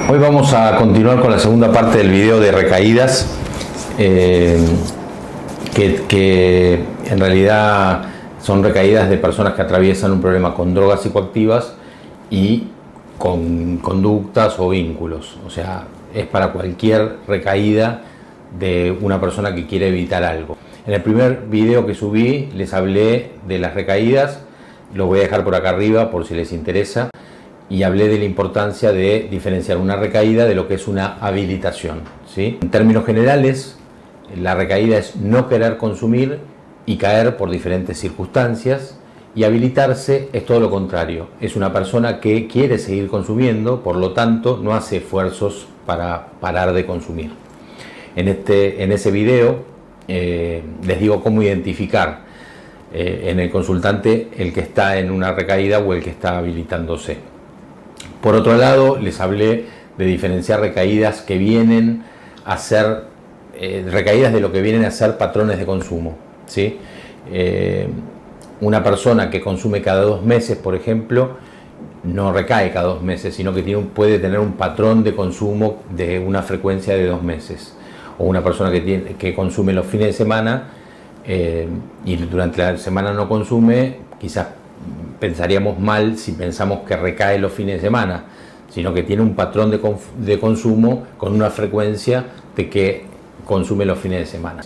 Hoy vamos a continuar con la segunda parte del video de recaídas, que en realidad son recaídas de personas que atraviesan un problema con drogas psicoactivas y con conductas o vínculos. O sea, es para cualquier recaída de una persona que quiere evitar algo. En el primer video que subí les hablé de las recaídas, lo voy a dejar por acá arriba por si les interesa, y hablé de la importancia de diferenciar una recaída de lo que es una habilitación, ¿sí? En términos generales, la recaída es no querer consumir y caer por diferentes circunstancias, y habilitarse es todo lo contrario, es una persona que quiere seguir consumiendo, por lo tanto no hace esfuerzos para parar de consumir. En ese video les digo cómo identificar en el consultante el que está en una recaída o el que está habilitándose. Por otro lado, les hablé de diferenciar recaídas que vienen a ser recaídas de lo que vienen a ser patrones de consumo, ¿sí? Una persona que consume cada 2 meses, por ejemplo, no recae cada 2 meses, sino que puede tener un patrón de consumo de una frecuencia de 2 meses. O una persona que consume los fines de semana y durante la semana no consume, quizás pensaríamos mal si pensamos que recae los fines de semana, sino que tiene un patrón de consumo con una frecuencia de que consume los fines de semana.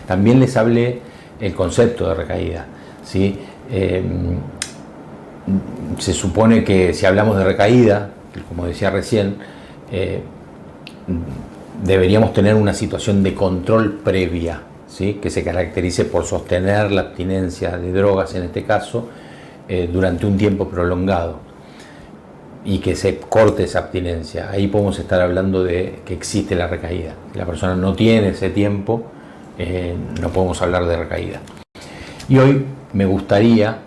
También les hablé el concepto de recaída, ¿sí? Se supone que si hablamos de recaída, como decía recién, deberíamos tener una situación de control previa, ¿sí? Que se caracterice por sostener la abstinencia de drogas, en este caso, durante un tiempo prolongado, y que se corte esa abstinencia. Ahí podemos estar hablando de que existe la recaída. Si la persona no tiene ese tiempo, no podemos hablar de recaída. Y hoy me gustaría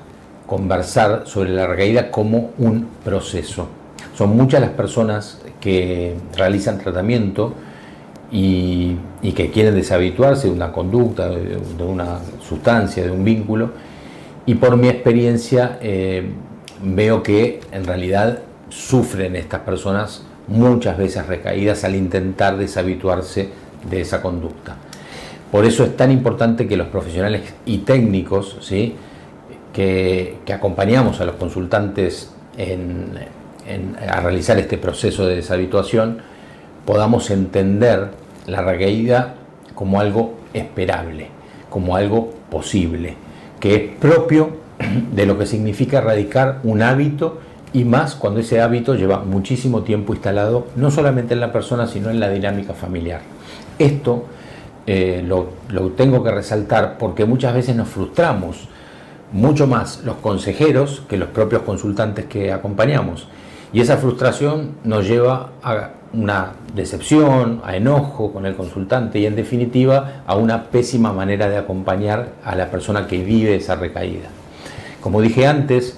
conversar sobre la recaída como un proceso. Son muchas las personas que realizan tratamiento y que quieren deshabituarse de una conducta, de una sustancia, de un vínculo, y por mi experiencia veo que en realidad sufren estas personas muchas veces recaídas al intentar deshabituarse de esa conducta. Por eso es tan importante que los profesionales y técnicos, ¿sí?, que acompañamos a los consultantes a realizar este proceso de deshabituación, podamos entender la recaída como algo esperable, como algo posible, que es propio de lo que significa erradicar un hábito, y más cuando ese hábito lleva muchísimo tiempo instalado, no solamente en la persona, sino en la dinámica familiar. Esto lo tengo que resaltar porque muchas veces nos frustramos, mucho más los consejeros que los propios consultantes que acompañamos. Y esa frustración nos lleva a una decepción, a enojo con el consultante y, en definitiva, a una pésima manera de acompañar a la persona que vive esa recaída. Como dije antes,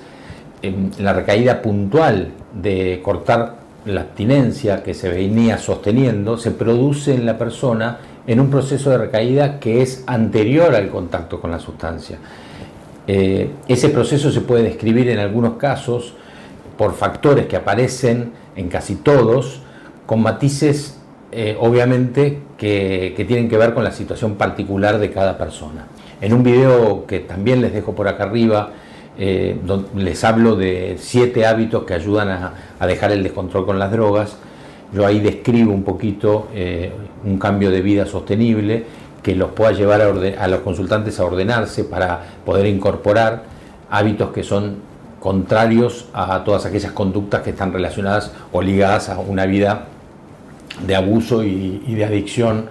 la recaída puntual de cortar la abstinencia que se venía sosteniendo se produce en la persona en un proceso de recaída que es anterior al contacto con la sustancia. Ese proceso se puede describir en algunos casos por factores que aparecen en casi todos, con matices obviamente que tienen que ver con la situación particular de cada persona. En un video que también les dejo por acá arriba, les hablo de 7 hábitos que ayudan a dejar el descontrol con las drogas. Yo ahí describo un poquito un cambio de vida sostenible que los pueda llevar a los consultantes a ordenarse para poder incorporar hábitos que son contrarios a todas aquellas conductas que están relacionadas o ligadas a una vida de abuso y de adicción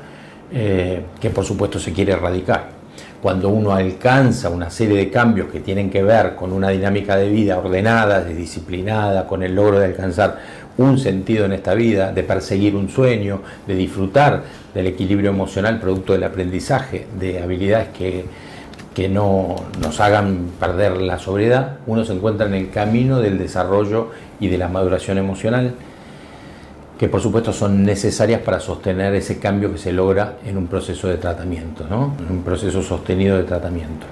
que por supuesto se quiere erradicar. Cuando uno alcanza una serie de cambios que tienen que ver con una dinámica de vida ordenada, disciplinada, con el logro de alcanzar un sentido en esta vida, de perseguir un sueño, de disfrutar del equilibrio emocional producto del aprendizaje de habilidades que no nos hagan perder la sobriedad, uno se encuentra en el camino del desarrollo y de la maduración emocional, que por supuesto son necesarias para sostener ese cambio que se logra en un proceso de tratamiento, ¿no? En un proceso sostenido de tratamiento.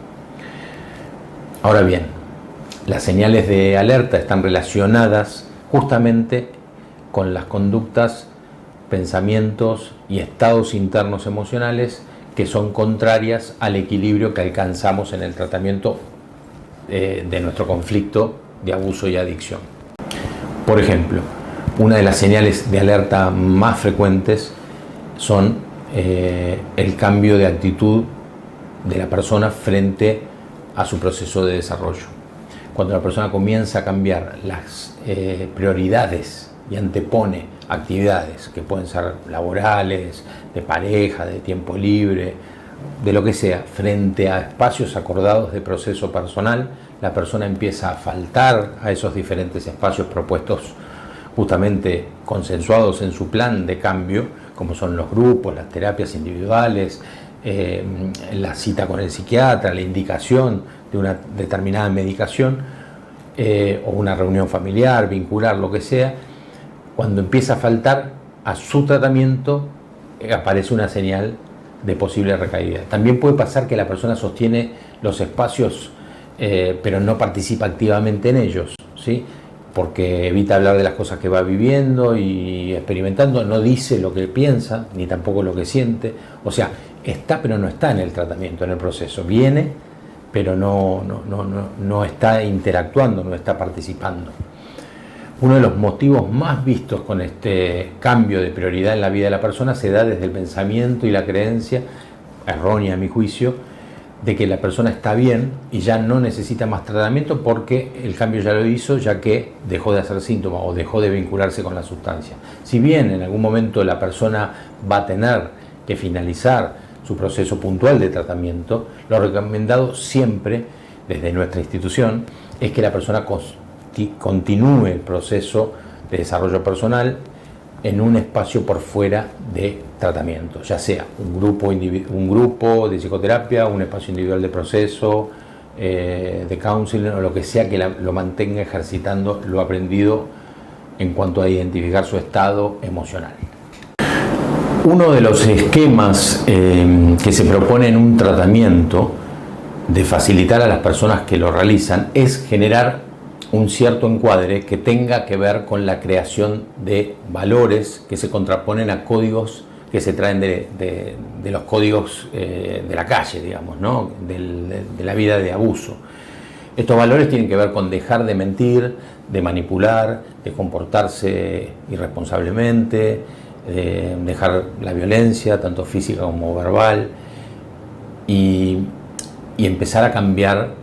Ahora bien, las señales de alerta están relacionadas justamente con las conductas, pensamientos y estados internos emocionales que son contrarias al equilibrio que alcanzamos en el tratamiento de nuestro conflicto de abuso y adicción. Por ejemplo, una de las señales de alerta más frecuentes son el cambio de actitud de la persona frente a su proceso de desarrollo. Cuando la persona comienza a cambiar las prioridades y antepone actividades que pueden ser laborales, de pareja, de tiempo libre, de lo que sea, frente a espacios acordados de proceso personal, la persona empieza a faltar a esos diferentes espacios propuestos, justamente consensuados en su plan de cambio, como son los grupos, las terapias individuales, la cita con el psiquiatra, la indicación de una determinada medicación, o una reunión familiar, vincular, lo que sea. Cuando empieza a faltar a su tratamiento, aparece una señal de posible recaída. También puede pasar que la persona sostiene los espacios, pero no participa activamente en ellos, ¿sí? Porque evita hablar de las cosas que va viviendo y experimentando, no dice lo que piensa, ni tampoco lo que siente. O sea, está pero no está en el tratamiento, en el proceso. Viene, pero no está interactuando, no está participando. Uno de los motivos más vistos con este cambio de prioridad en la vida de la persona se da desde el pensamiento y la creencia, errónea a mi juicio, de que la persona está bien y ya no necesita más tratamiento porque el cambio ya lo hizo, ya que dejó de hacer síntomas o dejó de vincularse con la sustancia. Si bien en algún momento la persona va a tener que finalizar su proceso puntual de tratamiento, lo recomendado siempre desde nuestra institución es que la persona continúe el proceso de desarrollo personal en un espacio por fuera de tratamiento, ya sea un grupo de psicoterapia, un espacio individual de proceso, de counseling o lo que sea que lo mantenga ejercitando lo aprendido en cuanto a identificar su estado emocional. Uno de los esquemas que se propone en un tratamiento de facilitar a las personas que lo realizan es generar un cierto encuadre que tenga que ver con la creación de valores que se contraponen a códigos que se traen de los códigos de la calle, digamos, ¿no? de la vida de abuso. Estos valores tienen que ver con dejar de mentir, de manipular, de comportarse irresponsablemente, dejar la violencia, tanto física como verbal, y empezar a cambiar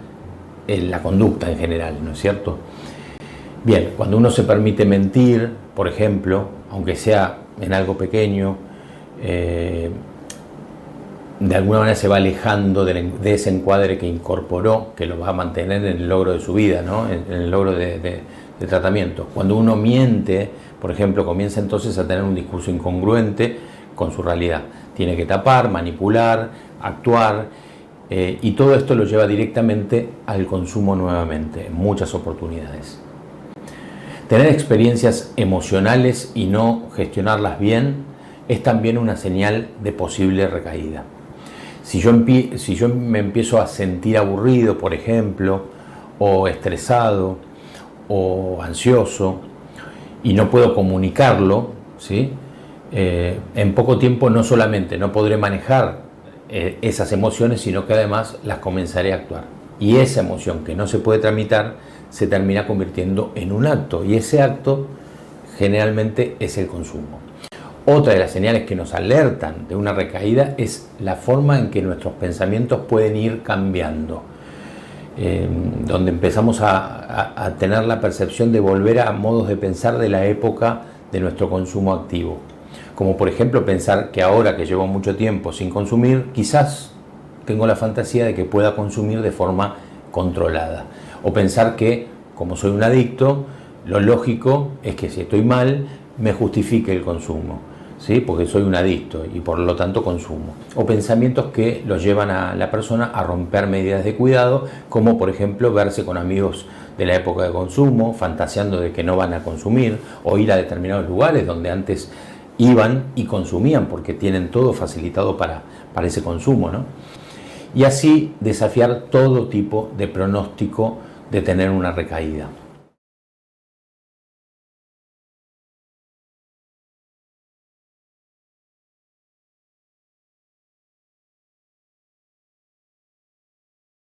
la conducta en general, ¿no es cierto? Bien, cuando uno se permite mentir, por ejemplo, aunque sea en algo pequeño, de alguna manera se va alejando de ese encuadre que incorporó, que lo va a mantener en el logro de su vida, ¿no? en el logro de tratamiento. Cuando uno miente, por ejemplo, comienza entonces a tener un discurso incongruente con su realidad. Tiene que tapar, manipular, actuar, y todo esto lo lleva directamente al consumo nuevamente, en muchas oportunidades. Tener experiencias emocionales y no gestionarlas bien es también una señal de posible recaída. Si yo me empiezo a sentir aburrido, por ejemplo, o estresado, o ansioso, y no puedo comunicarlo, ¿sí? En poco tiempo no solamente no podré manejar esas emociones, sino que además las comenzaré a actuar. Y esa emoción que no se puede tramitar se termina convirtiendo en un acto, y ese acto generalmente es el consumo. Otra de las señales que nos alertan de una recaída es la forma en que nuestros pensamientos pueden ir cambiando, donde empezamos a tener la percepción de volver a modos de pensar de la época de nuestro consumo activo. Como por ejemplo pensar que ahora que llevo mucho tiempo sin consumir, quizás tengo la fantasía de que pueda consumir de forma controlada. O pensar que, como soy un adicto, lo lógico es que si estoy mal, me justifique el consumo, ¿sí? Porque soy un adicto y por lo tanto consumo. O pensamientos que los llevan a la persona a romper medidas de cuidado, como por ejemplo verse con amigos de la época de consumo, fantaseando de que no van a consumir, o ir a determinados lugares donde antes iban y consumían porque tienen todo facilitado para ese consumo, ¿no? Y así desafiar todo tipo de pronóstico de tener una recaída.